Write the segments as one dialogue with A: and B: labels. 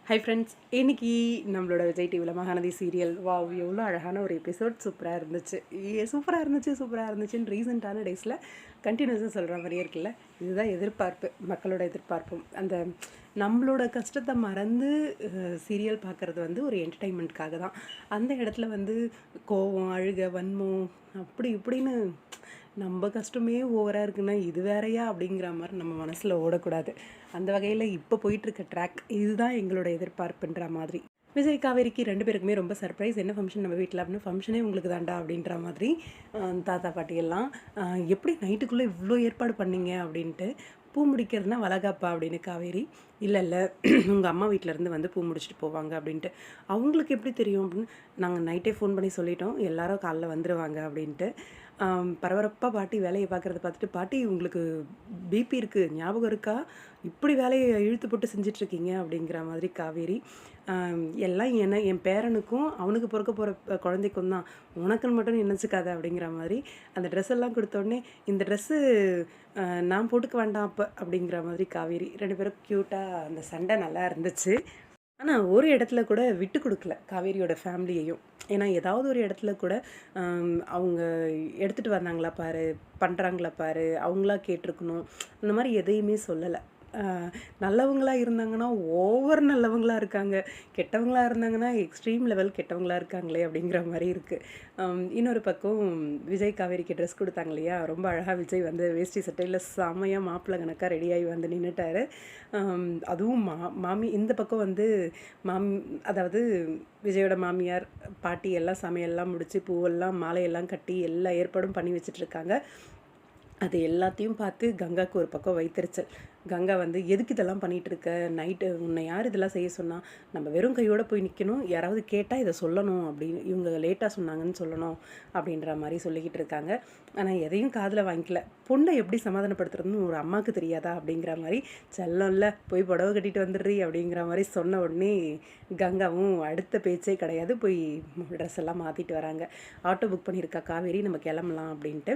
A: Hi friends, இன்றைக்கி நம்மளோட விஜய் டிவியில் மகாநதி சீரியல் வாவ் எவ்வளோ அழகான ஒரு எபிசோட் சூப்பராக இருந்துச்சு. சூப்பராக இருந்துச்சுன்னு ரீசெண்டான டேஸில் கண்டினியூஸாக சொல்கிற மாதிரியே இருக்குல்ல. இதுதான் எதிர்பார்ப்பு, மக்களோட எதிர்பார்ப்பும். அந்த நம்மளோட கஷ்டத்தை மறந்து சீரியல் பார்க்குறது வந்து ஒரு என்டர்டெயின்மெண்ட்காக தான். அந்த இடத்துல வந்து கோவம், அழுக, வன்மம் அப்படி இப்படின்னு நம்ம கஷ்டமே ஓவராக இருக்குன்னா இது வேறையா அப்படிங்கிற மாதிரி நம்ம மனசில் ஓடக்கூடாது. அந்த வகையில் இப்போ போயிட்டுருக்க ட்ராக் இதுதான் எங்களோட எதிர்பார்ப்புன்ற மாதிரி. விஜய் காவேரிக்கு 2 பேருக்குமே ரொம்ப சர்ப்ரைஸ். என்ன ஃபங்க்ஷன் நம்ம வீட்டில் அப்படின்னு, ஃபங்க்ஷனே உங்களுக்கு தாண்டா அப்படின்ற மாதிரி தாத்தா பாட்டியெல்லாம் எப்படி நைட்டுக்குள்ளே இவ்வளோ ஏற்பாடு பண்ணீங்க அப்படின்ட்டு. பூ முடிக்கிறதுனா வளகாப்பா அப்படின்னு காவேரி. இல்லை உங்கள் அம்மா வீட்டிலேருந்து வந்து பூ முடிச்சுட்டு போவாங்க அப்படின்ட்டு. அவங்களுக்கு எப்படி தெரியும் அப்படின்னு நாங்கள் நைட்டே ஃபோன் பண்ணி சொல்லிட்டோம், எல்லாரும் காலைல வந்துடுவாங்க அப்படின்ட்டு. பரபரப்பாக பாட்டி வேலையை பார்க்குறத பார்த்துட்டு, பாட்டி உங்களுக்கு பிபி இருக்குது ஞாபகம் இருக்கா, இப்படி வேலையை இழுத்து போட்டு செஞ்சிட்ருக்கீங்க அப்படிங்கிற மாதிரி காவேரி. எல்லாம் என் பேரனுக்கும் அவனுக்கு பிறக்க போகிற குழந்தைக்கும் தான், உனக்குன்னு மட்டும் நினச்சிக்காத அப்படிங்கிற மாதிரி. அந்த ட்ரெஸ் எல்லாம் கொடுத்தோடனே இந்த ட்ரெஸ்ஸு நான் போட்டுக்க வேண்டாம் அப்போ அப்படிங்கிற மாதிரி காவேரி. 2 பேரும் க்யூட்டாக அந்த சண்டை நல்லா இருந்துச்சு. ஆனால் ஒரு இடத்துல கூட விட்டு கொடுக்கல காவேரியோட ஃபேமிலியையும். ஏன்னா ஏதாவது ஒரு இடத்துல கூட அவங்க எடுத்துகிட்டு வந்தாங்களா பாரு, பண்ணுறாங்களா பாரு, அவங்களா கேட்டிருக்கணும், அந்த மாதிரி எதையுமே சொல்லலை. நல்லவங்களாக இருந்தாங்கன்னா ஓவர் நல்லவங்களாக இருக்காங்க, கெட்டவங்களாக இருந்தாங்கன்னா எக்ஸ்ட்ரீம் லெவல் கெட்டவங்களாக இருக்காங்களே அப்படிங்கிற மாதிரி இருக்குது. இன்னொரு பக்கம் விஜய் காவேரிக்கு ட்ரெஸ் கொடுத்தாங்க இல்லையா, ரொம்ப அழகாக விஜய் வந்து வேஷ்டி சட்டையில் செம்மையாக மாப்பிள்ளை கணக்காக ரெடியாகி வந்து நின்றுட்டாரு. அதுவும் மாமி இந்த பக்கம் வந்து அதாவது விஜயோட மாமியார் பாட்டி எல்லாம் சமையல்லாம் முடித்து பூவெல்லாம் மாலையெல்லாம் கட்டி எல்லா ஏற்பாடும் பண்ணி வச்சிட்ருக்காங்க. அது எல்லாத்தையும் பார்த்து கங்காவுக்கு ஒரு பக்கம் வைத்தறிச்சல். கங்கா வந்து எதுக்கு இதெல்லாம் பண்ணிகிட்ருக்க, நைட்டு உன்னை யார் இதெல்லாம் செய்ய சொன்னால், நம்ம வெறும் கையோடு போய் நிற்கணும், யாராவது கேட்டால் இதை சொல்லணும் அப்படின்னு, இவங்க லேட்டாக சொன்னாங்கன்னு சொல்லணும் அப்படின்ற மாதிரி சொல்லிக்கிட்டு இருக்காங்க. ஆனால் எதையும் காதில் வாங்கிக்கல. பொண்ணை எப்படி சமாதானப்படுத்துறதுன்னு ஒரு அம்மாவுக்கு தெரியாதா அப்படிங்கிற மாதிரி, செல்லம்ல போய் புடவை கட்டிட்டு வந்துடுறீ அப்படிங்கிற மாதிரி சொன்ன உடனே கங்காவும் அடுத்த பேச்சே கிடையாது, போய் ட்ரெஸ் எல்லாம் மாற்றிட்டு வராங்க. ஆட்டோ புக் பண்ணியிருக்கா காவேரி, நம்ம கிளம்பலாம் அப்படின்ட்டு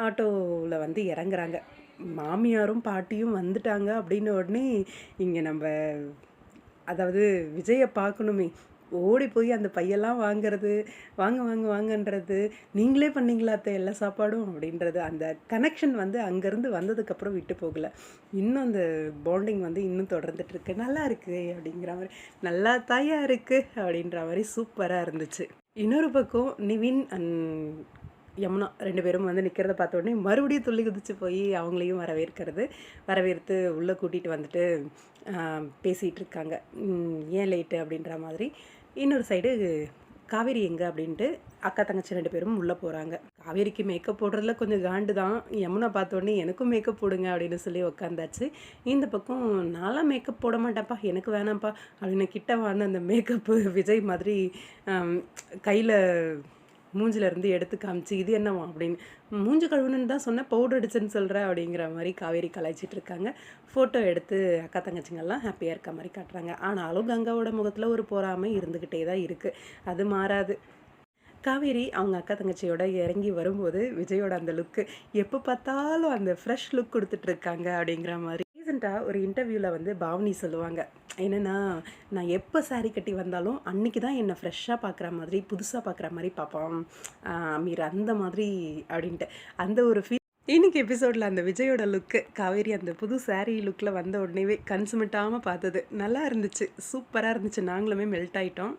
A: ஆட்டோவில் வந்து இறங்குறாங்க. மாமியாரும் பாட்டியும் வந்துட்டாங்க அப்படின்ன உடனே இங்கே நம்ம அதாவது விஜயை பார்க்கணுமே, ஓடி போய் அந்த பையெல்லாம் வாங்கிறது, வாங்கன்றது, நீங்களே பண்ணிங்களா அத்தை எல்லா சாப்பாடும் அப்படின்றது, அந்த கனெக்ஷன் வந்து அங்கேருந்து வந்ததுக்கப்புறம் விட்டு போகலை. இன்னும் அந்த பாண்டிங் வந்து இன்னும் தொடர்ந்துட்டுருக்கு. நல்லா இருக்குது அப்படிங்கிற மாதிரி, நல்லா தாயாக இருக்குது அப்படின்ற மாதிரி சூப்பராக இருந்துச்சு. இன்னொரு பக்கம் நிவின் அண்ட் யமுனா 2 பேரும் வந்து நிற்கிறத பார்த்த உடனே மறுபடியும் துள்ளி குதிச்சு போய் அவங்களையும் வரவேற்று உள்ளே கூட்டிகிட்டு வந்துட்டு பேசிகிட்டு இருக்காங்க. ஏன் லேட்டு அப்படின்ற மாதிரி. இன்னொரு சைடு காவேரி எங்கே அப்படின்ட்டு அக்கா தங்கச்சி 2 பேரும் உள்ளே போகிறாங்க. காவேரிக்கு மேக்கப் போடுறதுல கொஞ்சம் காண்டு தான். யமுனா பார்த்தோன்னே எனக்கும் மேக்கப் போடுங்க அப்படின்னு சொல்லி உக்காந்தாச்சு. இந்த பக்கம் நான்லாம் மேக்கப் போட மாட்டேன்ப்பா, எனக்கு வேணாம்ப்பா அப்படின்னு கிட்ட வான்னு அந்த மேக்கப்பு விஜய் மாதிரி கையில் மூஞ்சிலேருந்து எடுத்து காமிச்சு, இது என்னவா அப்படின்னு, மூஞ்சி கழுவுன்னு தான் சொன்னேன், பவுடர் அடிச்சுன்னு சொல்கிறேன் அப்படிங்கிற மாதிரி காவேரி கலாய்ச்சிட்டு இருக்காங்க. ஃபோட்டோ எடுத்து அக்கா தங்கச்சிங்கெல்லாம் ஹாப்பியாக இருக்க மாதிரி காட்டுறாங்க. ஆனாலும் கங்காவோட முகத்தில் ஒரு பொறாமை இருந்துக்கிட்டே தான் இருக்குது, அது மாறாது. காவேரி அவங்க அக்கா தங்கச்சியோட இறங்கி வரும்போது விஜயோட அந்த லுக்கு, எப்போ பார்த்தாலும் அந்த ஃப்ரெஷ் லுக் கொடுத்துட்ருக்காங்க அப்படிங்கிற மாதிரி. ரீசெண்டாக ஒரு இன்டர்வியூவில் வந்து பாவனி சொல்லுவாங்க, என்னென்னா நான் எப்போ சாரீ கட்டி வந்தாலும் அன்றைக்கி தான் என்னை ஃப்ரெஷ்ஷாக பார்க்குற மாதிரி, புதுசாக பார்க்குற மாதிரி பார்ப்பான் அமீர், அந்த மாதிரி அப்படின்ட்டு அந்த ஒரு ஃபீல். இன்னைக்கு எபிசோடில் அந்த விஜயோட லுக்கு, காவேரி அந்த புது சாரீ லுக்கில் வந்த உடனேவே கன்சுமிட்டாமல் பார்த்தது நல்லா இருந்துச்சு, சூப்பராக இருந்துச்சு. நாங்களுமே மெல்ட் ஆகிட்டோம்.